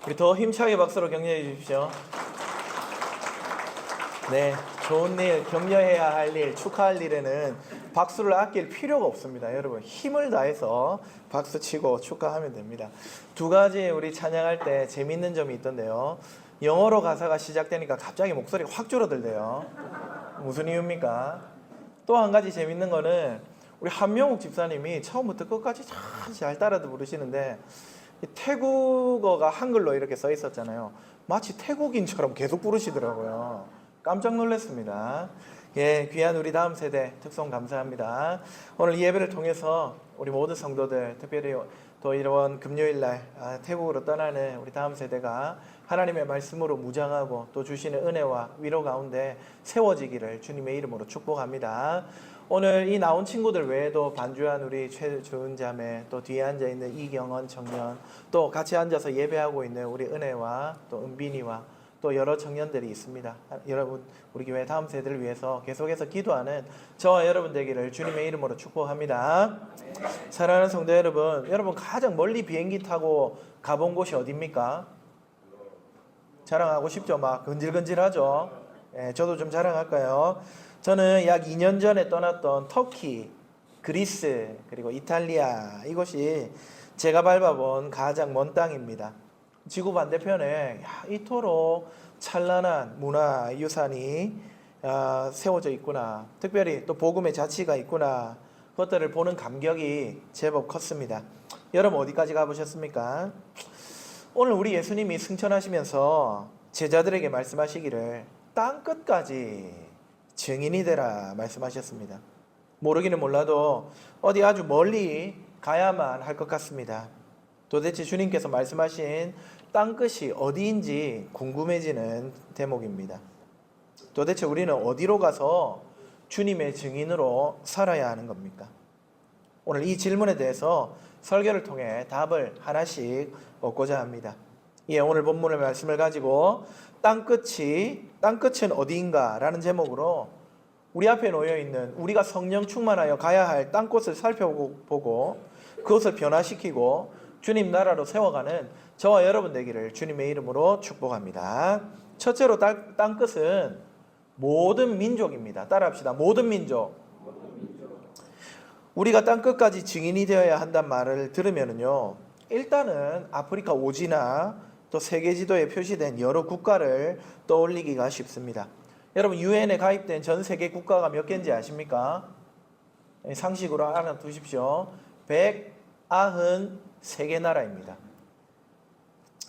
우리 더 힘차게 박수로 격려해 주십시오. 네, 좋은 일, 격려해야 할 일, 축하할 일에는 박수를 아낄 필요가 없습니다. 여러분 힘을 다해서 박수 치고 축하하면 됩니다. 두 가지 우리 찬양할 때 재밌는 점이 있던데요. 영어로 가사가 시작되니까 갑자기 목소리가 확 줄어들대요. 무슨 이유입니까? 또 한 가지 재밌는 거는 우리 한명욱 집사님이 처음부터 끝까지 잘 따라 부르시는데 태국어가 한글로 이렇게 써 있었잖아요. 마치 태국인처럼 계속 부르시더라고요. 깜짝 놀랐습니다. 예, 귀한 우리 다음 세대 특송 감사합니다. 오늘 이 예배를 통해서 우리 모든 성도들, 특별히 또 이런 금요일날 태국으로 떠나는 우리 다음 세대가 하나님의 말씀으로 무장하고 또 주시는 은혜와 위로 가운데 세워지기를 주님의 이름으로 축복합니다. 오늘 이 나온 친구들 외에도 반주한 우리 최주은 자매, 또 뒤에 앉아있는 이경원 청년, 또 같이 앉아서 예배하고 있는 우리 은혜와 또 은빈이와 또 여러 청년들이 있습니다. 여러분 우리 교회 다음 세대를 위해서 계속해서 기도하는 저와 여러분 되기를 주님의 이름으로 축복합니다. 사랑하는 성도 여러분 가장 멀리 비행기 타고 가본 곳이 어디입니까? 자랑하고 싶죠? 막 근질근질하죠? 예, 저도 좀 자랑할까요? 저는 약 2년 전에 떠났던 터키, 그리스, 그리고 이탈리아, 이곳이 제가 밟아본 가장 먼 땅입니다. 지구 반대편에 이토록 찬란한 문화유산이 세워져 있구나, 특별히 또 복음의 자치가 있구나, 그것들을 보는 감격이 제법 컸습니다. 여러분 어디까지 가보셨습니까? 오늘 우리 예수님이 승천하시면서 제자들에게 말씀하시기를 땅끝까지 증인이 되라 말씀하셨습니다. 모르기는 몰라도 어디 아주 멀리 가야만 할 것 같습니다. 도대체 주님께서 말씀하신 땅끝이 어디인지 궁금해지는 대목입니다. 도대체 우리는 어디로 가서 주님의 증인으로 살아야 하는 겁니까? 오늘 이 질문에 대해서 설교를 통해 답을 하나씩 얻고자 합니다. 예, 오늘 본문의 말씀을 가지고 땅끝은 어디인가 라는 제목으로 우리 앞에 놓여있는 우리가 성령 충만하여 가야 할 땅끝을 살펴보고 그것을 변화시키고 주님 나라로 세워가는 저와 여러분 되기를 주님의 이름으로 축복합니다. 첫째로 땅끝은 모든 민족입니다. 따라합시다. 모든 민족. 우리가 땅끝까지 증인이 되어야 한다는 말을 들으면요, 일단은 아프리카 오지나 또 세계 지도에 표시된 여러 국가를 떠올리기가 쉽습니다. 여러분 유엔에 가입된 전 세계 국가가 몇 개인지 아십니까? 상식으로 알아두십시오. 193개 나라입니다.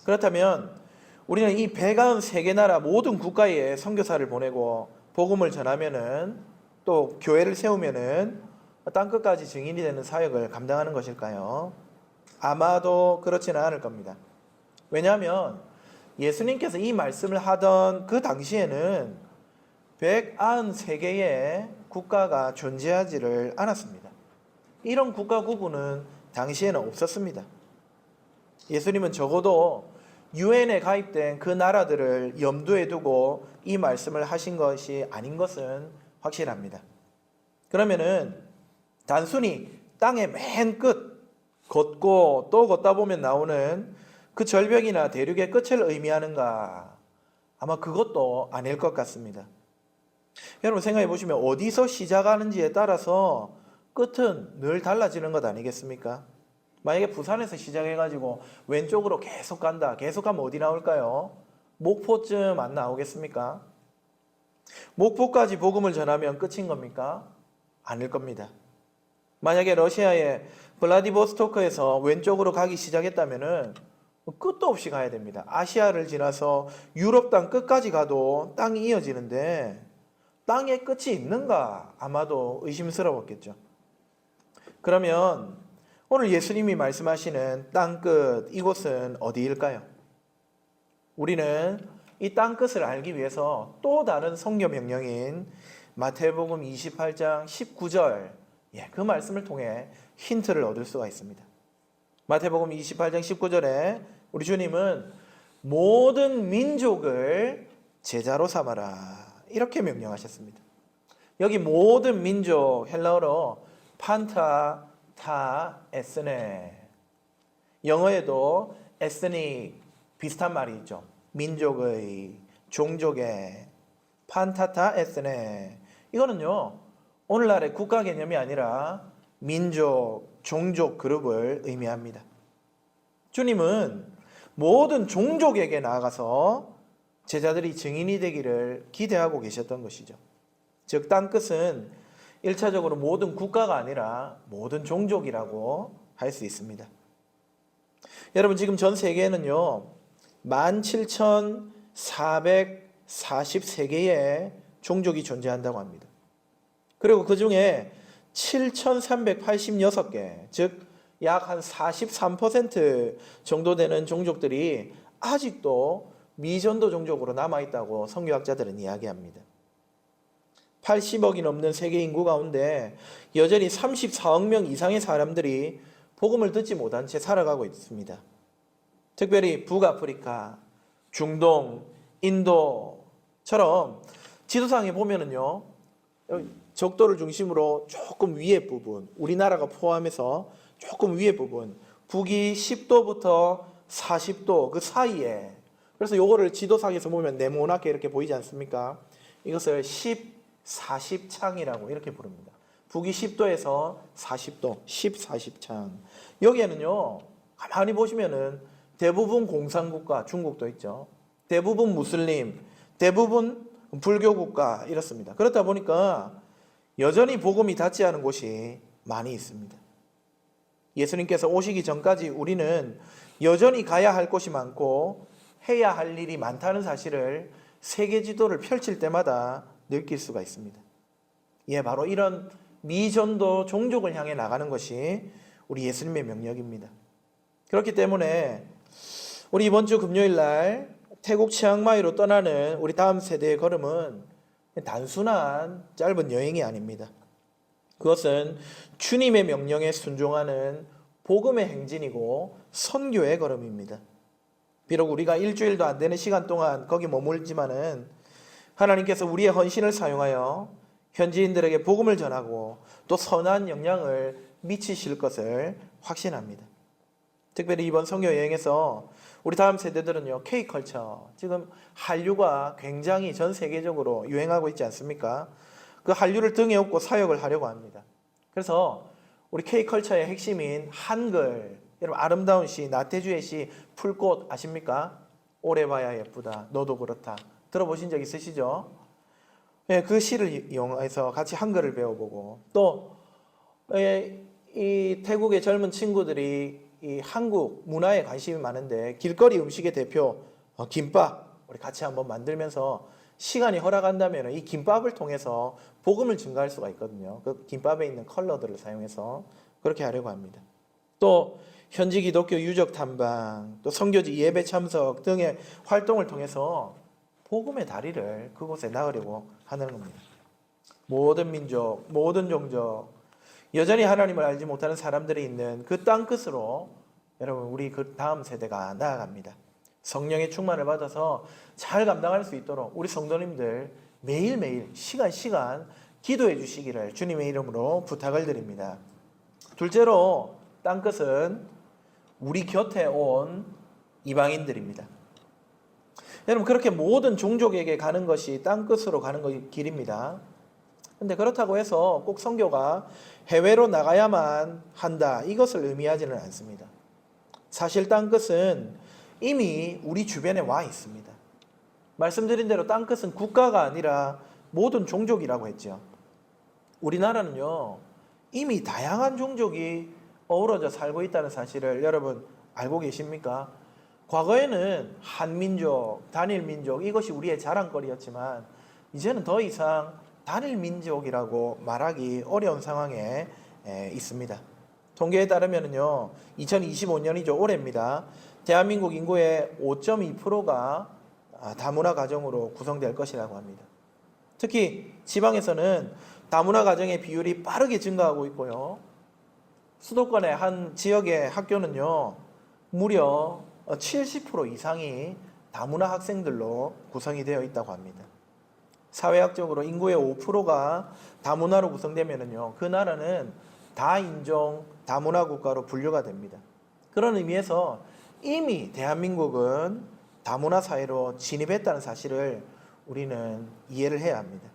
그렇다면 우리는 이 193개 나라 모든 국가에 선교사를 보내고 복음을 전하면은 또 교회를 세우면은 땅끝까지 증인이 되는 사역을 감당하는 것일까요? 아마도 그렇지는 않을 겁니다. 왜냐하면 예수님께서 이 말씀을 하던 그 당시에는 193개의 국가가 존재하지를 않았습니다. 이런 국가 구분은 당시에는 없었습니다. 예수님은 적어도 유엔에 가입된 그 나라들을 염두에 두고 이 말씀을 하신 것이 아닌 것은 확실합니다. 그러면은 단순히 땅의 맨 끝 걷고 또 걷다 보면 나오는 그 절벽이나 대륙의 끝을 의미하는가? 아마 그것도 아닐 것 같습니다. 여러분 생각해 보시면 어디서 시작하는지에 따라서 끝은 늘 달라지는 것 아니겠습니까? 만약에 부산에서 시작해가지고 왼쪽으로 계속 간다. 계속 가면 어디 나올까요? 목포쯤 안 나오겠습니까? 목포까지 복음을 전하면 끝인 겁니까? 아닐 겁니다. 만약에 러시아의 블라디보스토크에서 왼쪽으로 가기 시작했다면은 끝도 없이 가야 됩니다. 아시아를 지나서 유럽 땅 끝까지 가도 땅이 이어지는데 땅에 끝이 있는가? 아마도 의심스러웠겠죠. 그러면 오늘 예수님이 말씀하시는 땅끝, 이곳은 어디일까요? 우리는 이 땅끝을 알기 위해서 또 다른 성경 명령인 마태복음 28장 19절, 그 말씀을 통해 힌트를 얻을 수가 있습니다. 마태복음 28장 19절에 우리 주님은 모든 민족을 제자로 삼아라 이렇게 명령하셨습니다. 여기 모든 민족, 헬라어로 판타 타 에스네, 영어에도 ethnic, 비슷한 말이 있죠. 민족의, 종족의, 판타타 에스네. 이거는요, 오늘날의 국가 개념이 아니라 민족, 종족 그룹을 의미합니다. 주님은 모든 종족에게 나아가서 제자들이 증인이 되기를 기대하고 계셨던 것이죠. 즉, 땅끝은 1차적으로 모든 국가가 아니라 모든 종족이라고 할 수 있습니다. 여러분, 지금 전 세계에는요 17,443개의 종족이 존재한다고 합니다. 그리고 그 중에 7,386개, 즉 약 한 43% 정도 되는 종족들이 아직도 미전도 종족으로 남아있다고 선교학자들은 이야기합니다. 80억이 넘는 세계 인구 가운데 여전히 34억 명 이상의 사람들이 복음을 듣지 못한 채 살아가고 있습니다. 특별히 북아프리카, 중동, 인도처럼 지도상에 보면은요, 적도를 중심으로 조금 위에 부분, 우리나라가 포함해서 조금 위에 부분, 북위 10도부터 40도 그 사이에, 그래서 요거를 지도상에서 보면 네모나게 이렇게 보이지 않습니까? 이것을 40창이라고 이렇게 부릅니다. 북위 10도에서 40도, 40창. 여기에는요, 가만히 보시면은 대부분 공산국가, 중국도 있죠. 대부분 무슬림, 대부분 불교 국가 이렇습니다. 그렇다 보니까 여전히 복음이 닿지 않은 곳이 많이 있습니다. 예수님께서 오시기 전까지 우리는 여전히 가야 할 곳이 많고 해야 할 일이 많다는 사실을 세계 지도를 펼칠 때마다 느낄 수가 있습니다. 예, 바로 이런 미전도 종족을 향해 나가는 것이 우리 예수님의 명령입니다. 그렇기 때문에 우리 이번 주 금요일 날 태국 치앙마이로 떠나는 우리 다음 세대의 걸음은 단순한 짧은 여행이 아닙니다. 그것은 주님의 명령에 순종하는 복음의 행진이고 선교의 걸음입니다. 비록 우리가 일주일도 안 되는 시간 동안 거기 머물지만은 하나님께서 우리의 헌신을 사용하여 현지인들에게 복음을 전하고 또 선한 영향을 미치실 것을 확신합니다. 특별히 이번 선교 여행에서 우리 다음 세대들은요, K컬처, 지금 한류가 굉장히 전 세계적으로 유행하고 있지 않습니까? 그 한류를 등에 업고 사역을 하려고 합니다. 그래서 우리 K컬처의 핵심인 한글, 여러분 아름다운 시, 나태주의 시 풀꽃 아십니까? 오래 봐야 예쁘다, 너도 그렇다. 들어보신 적 있으시죠? 네, 그 시를 이용해서 같이 한글을 배워보고 또 이 태국의 젊은 친구들이 이 한국 문화에 관심이 많은데 길거리 음식의 대표 김밥 우리 같이 한번 만들면서 시간이 허락한다면 이 김밥을 통해서 복음을 증가할 수가 있거든요. 그 김밥에 있는 컬러들을 사용해서 그렇게 하려고 합니다. 또 현지 기독교 유적 탐방, 또 선교지 예배 참석 등의 활동을 통해서 복음의 다리를 그곳에 나으려고 하는 겁니다. 모든 민족, 모든 종족, 여전히 하나님을 알지 못하는 사람들이 있는 그 땅끝으로 여러분 우리 그 다음 세대가 나아갑니다. 성령의 충만을 받아서 잘 감당할 수 있도록 우리 성도님들 매일매일 시간 기도해 주시기를 주님의 이름으로 부탁을 드립니다. 둘째로 땅끝은 우리 곁에 온 이방인들입니다. 여러분 그렇게 모든 종족에게 가는 것이 땅끝으로 가는 것이 길입니다. 근데 그렇다고 해서 꼭 선교가 해외로 나가야만 한다 이것을 의미하지는 않습니다. 사실 땅끝은 이미 우리 주변에 와 있습니다. 말씀드린 대로 땅끝은 국가가 아니라 모든 종족이라고 했죠. 우리나라는요 이미 다양한 종족이 어우러져 살고 있다는 사실을 여러분 알고 계십니까? 과거에는 한민족, 단일민족 이것이 우리의 자랑거리였지만 이제는 더 이상 단일민족이라고 말하기 어려운 상황에 있습니다. 통계에 따르면요 2025년이죠. 올해입니다. 대한민국 인구의 5.2%가 다문화 가정으로 구성될 것이라고 합니다. 특히 지방에서는 다문화 가정의 비율이 빠르게 증가하고 있고요. 수도권의 한 지역의 학교는요 무려 70% 이상이 다문화 학생들로 구성이 되어 있다고 합니다. 사회학적으로 인구의 5%가 다문화로 구성되면요 그 나라는 다인종 다문화 국가로 분류가 됩니다. 그런 의미에서 이미 대한민국은 다문화 사회로 진입했다는 사실을 우리는 이해를 해야 합니다.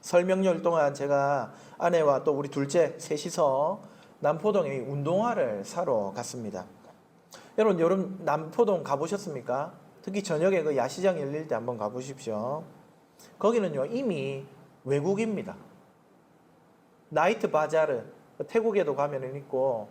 설 명절 동안 제가 아내와 또 우리 둘째 셋이서 남포동에 운동화를 사러 갔습니다. 여러분 여름 남포동 가보셨습니까? 특히 저녁에 그 야시장 열릴 때 한번 가보십시오. 거기는요 이미 외국입니다. 나이트 바자르, 태국에도 가면은 있고,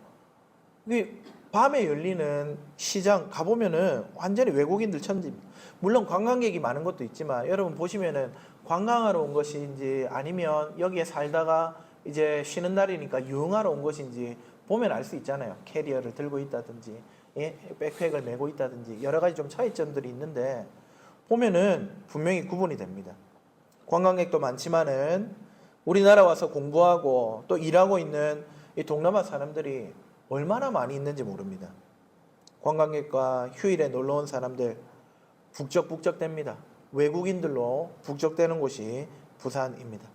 밤에 열리는 시장 가보면은 완전히 외국인들 천지입니다. 물론 관광객이 많은 것도 있지만 여러분 보시면은 관광하러 온 것인지 아니면 여기에 살다가 이제 쉬는 날이니까 유흥하러 온 것인지 보면 알 수 있잖아요. 캐리어를 들고 있다든지, 예? 백팩을 메고 있다든지 여러 가지 좀 차이점들이 있는데 보면은 분명히 구분이 됩니다. 관광객도 많지만은 우리나라 와서 공부하고 또 일하고 있는 이 동남아 사람들이 얼마나 많이 있는지 모릅니다. 관광객과 휴일에 놀러 온 사람들 북적북적됩니다. 외국인들로 북적대는 곳이 부산입니다.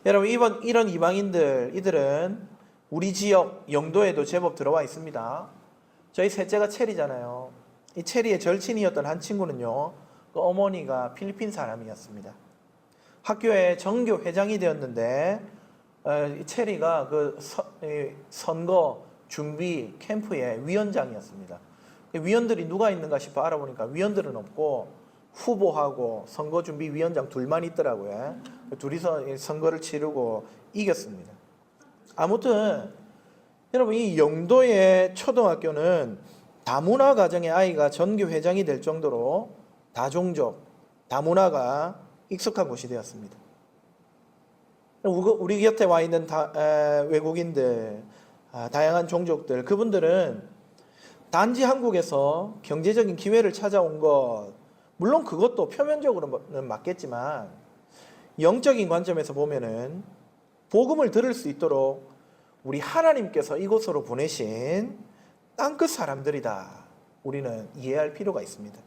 여러분 이런 이방인들 이들은 우리 지역 영도에도 제법 들어와 있습니다. 저희 셋째가 체리잖아요. 이 체리의 절친이었던 한 친구는요, 그 어머니가 필리핀 사람이었습니다. 학교에 정교 회장이 되었는데 체리가 그 선거 준비 캠프의 위원장이었습니다. 위원들이 누가 있는가 싶어 알아보니까 위원들은 없고 후보하고 선거 준비 위원장 둘만 있더라고요. 둘이서 선거를 치르고 이겼습니다. 아무튼 여러분 이 영도의 초등학교는 다문화 가정의 아이가 전교 회장이 될 정도로 다종족, 다문화가 익숙한 곳이 되었습니다. 우리 곁에 와 있는 외국인들, 다양한 종족들, 그분들은 단지 한국에서 경제적인 기회를 찾아온 것, 물론 그것도 표면적으로는 맞겠지만 영적인 관점에서 보면은 복음을 들을 수 있도록 우리 하나님께서 이곳으로 보내신 땅끝 사람들이다. 우리는 이해할 필요가 있습니다.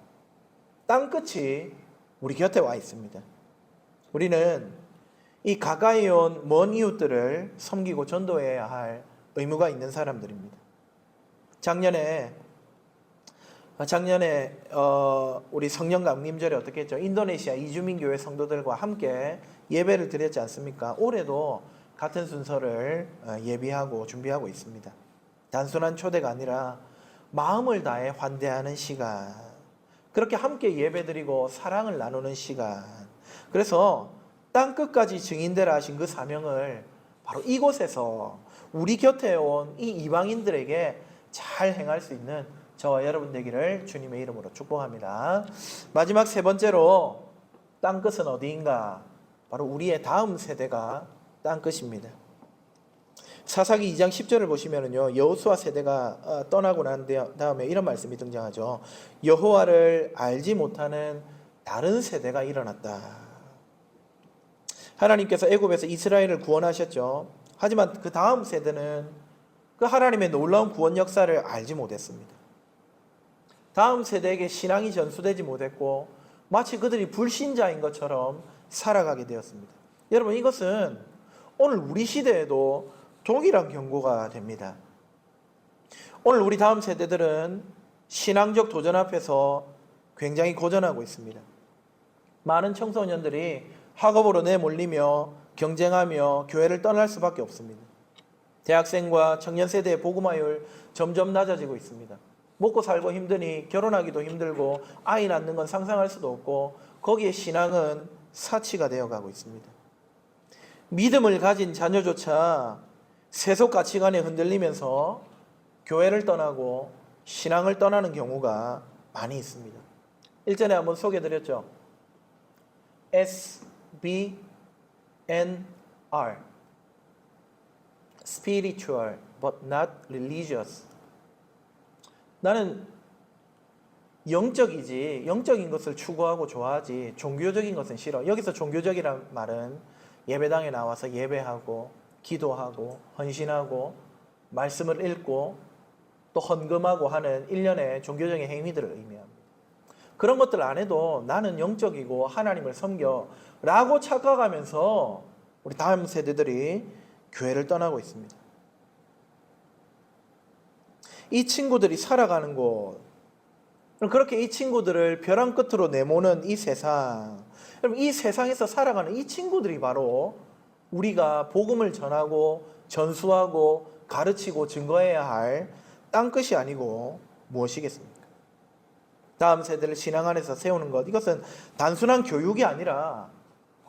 땅끝이 우리 곁에 와 있습니다. 우리는 이 가까이 온 먼 이웃들을 섬기고 전도해야 할 의무가 있는 사람들입니다. 작년에 우리 성령 강림절에 어떻게 했죠? 인도네시아 이주민 교회 성도들과 함께 예배를 드렸지 않습니까? 올해도 같은 순서를 예비하고 준비하고 있습니다. 단순한 초대가 아니라 마음을 다해 환대하는 시간, 그렇게 함께 예배드리고 사랑을 나누는 시간. 그래서 땅끝까지 증인되라 하신 그 사명을 바로 이곳에서 우리 곁에 온 이 이방인들에게 잘 행할 수 있는 저와 여러분 되기를 주님의 이름으로 축복합니다. 마지막 세 번째로 땅끝은 어디인가? 바로 우리의 다음 세대가 땅끝입니다. 사사기 2장 10절을 보시면은요, 여호수아 세대가 떠나고 난 다음에 이런 말씀이 등장하죠. 여호와를 알지 못하는 다른 세대가 일어났다. 하나님께서 애굽에서 이스라엘을 구원하셨죠. 하지만 그 다음 세대는 그 하나님의 놀라운 구원 역사를 알지 못했습니다. 다음 세대에게 신앙이 전수되지 못했고 마치 그들이 불신자인 것처럼 살아가게 되었습니다. 여러분 이것은 오늘 우리 시대에도 동일한 경고가 됩니다. 오늘 우리 다음 세대들은 신앙적 도전 앞에서 굉장히 고전하고 있습니다. 많은 청소년들이 학업으로 내몰리며 경쟁하며 교회를 떠날 수밖에 없습니다. 대학생과 청년 세대의 복음화율 점점 낮아지고 있습니다. 먹고 살고 힘드니 결혼하기도 힘들고 아이 낳는 건 상상할 수도 없고 거기에 신앙은 사치가 되어가고 있습니다. 믿음을 가진 자녀조차 세속 가치관에 흔들리면서 교회를 떠나고 신앙을 떠나는 경우가 많이 있습니다. 일전에 한번 소개해드렸죠. SBNR Spiritual but not religious. 나는 영적이지 영적인 것을 추구하고 좋아하지 종교적인 것은 싫어. 여기서 종교적이란 말은 예배당에 나와서 예배하고 기도하고 헌신하고 말씀을 읽고 또 헌금하고 하는 일련의 종교적인 행위들을 의미합니다. 그런 것들 안 해도 나는 영적이고 하나님을 섬겨 라고 착각하면서 우리 다음 세대들이 교회를 떠나고 있습니다. 이 친구들이 살아가는 곳, 그렇게 이 친구들을 벼랑 끝으로 내모는 이 세상, 여러분 이 세상에서 살아가는 이 친구들이 바로 우리가 복음을 전하고 전수하고 가르치고 증거해야 할 땅끝이 아니고 무엇이겠습니까? 다음 세대를 신앙 안에서 세우는 것, 이것은 단순한 교육이 아니라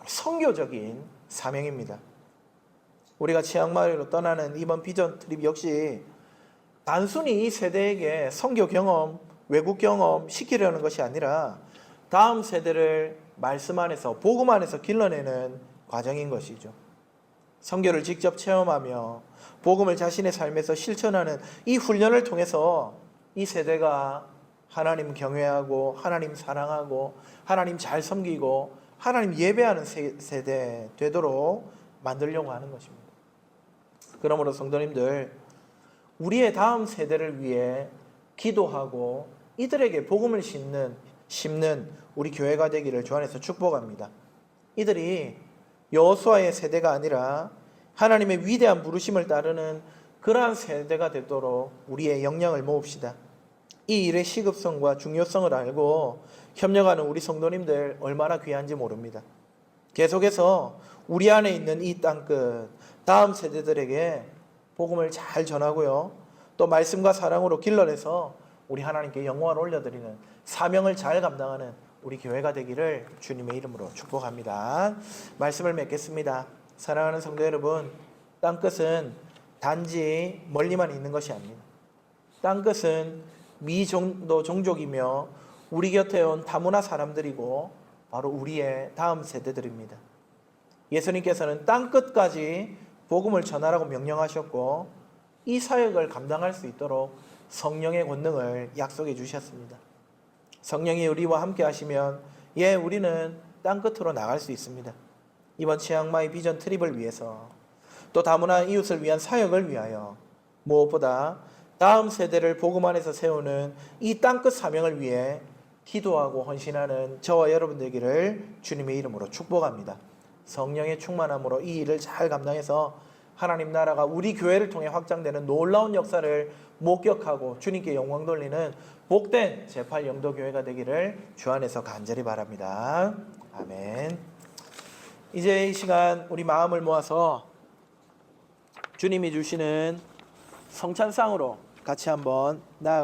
선교적인 사명입니다. 우리가 치앙마이로 떠나는 이번 비전 트립 역시 단순히 이 세대에게 선교 경험, 외국 경험 시키려는 것이 아니라 다음 세대를 말씀 안에서, 복음 안에서 길러내는 과정인 것이죠. 선교를 직접 체험하며 복음을 자신의 삶에서 실천하는 이 훈련을 통해서 이 세대가 하나님 경외하고 하나님 사랑하고 하나님 잘 섬기고 하나님 예배하는 세대 되도록 만들려고 하는 것입니다. 그러므로 성도님들, 우리의 다음 세대를 위해 기도하고 이들에게 복음을 심는 우리 교회가 되기를 주 안에서 축복합니다. 이들이 여호수아의 세대가 아니라 하나님의 위대한 부르심을 따르는 그러한 세대가 되도록 우리의 역량을 모읍시다. 이 일의 시급성과 중요성을 알고 협력하는 우리 성도님들 얼마나 귀한지 모릅니다. 계속해서 우리 안에 있는 이 땅끝, 다음 세대들에게 복음을 잘 전하고요, 또 말씀과 사랑으로 길러내서 우리 하나님께 영광을 올려드리는 사명을 잘 감당하는 우리 교회가 되기를 주님의 이름으로 축복합니다. 말씀을 맺겠습니다. 사랑하는 성도 여러분, 땅끝은 단지 멀리만 있는 것이 아닙니다. 땅끝은 미종도 종족이며 우리 곁에 온 다문화 사람들이고 바로 우리의 다음 세대들입니다. 예수님께서는 땅끝까지 복음을 전하라고 명령하셨고 이 사역을 감당할 수 있도록 성령의 권능을 약속해 주셨습니다. 성령이 우리와 함께 하시면 우리는 땅끝으로 나갈 수 있습니다. 이번 치앙마이 비전 트립을 위해서, 또 다문화 이웃을 위한 사역을 위하여, 무엇보다 다음 세대를 복음 안에서 세우는 이 땅끝 사명을 위해 기도하고 헌신하는 저와 여러분 되기를 주님의 이름으로 축복합니다. 성령의 충만함으로 이 일을 잘 감당해서 하나님 나라가 우리 교회를 통해 확장되는 놀라운 역사를 목격하고 주님께 영광 돌리는 복된 제8영도교회가 되기를 주 안에서 간절히 바랍니다. 아멘. 이제 이 시간 우리 마음을 모아서 주님이 주시는 성찬상으로 같이 한번 나아가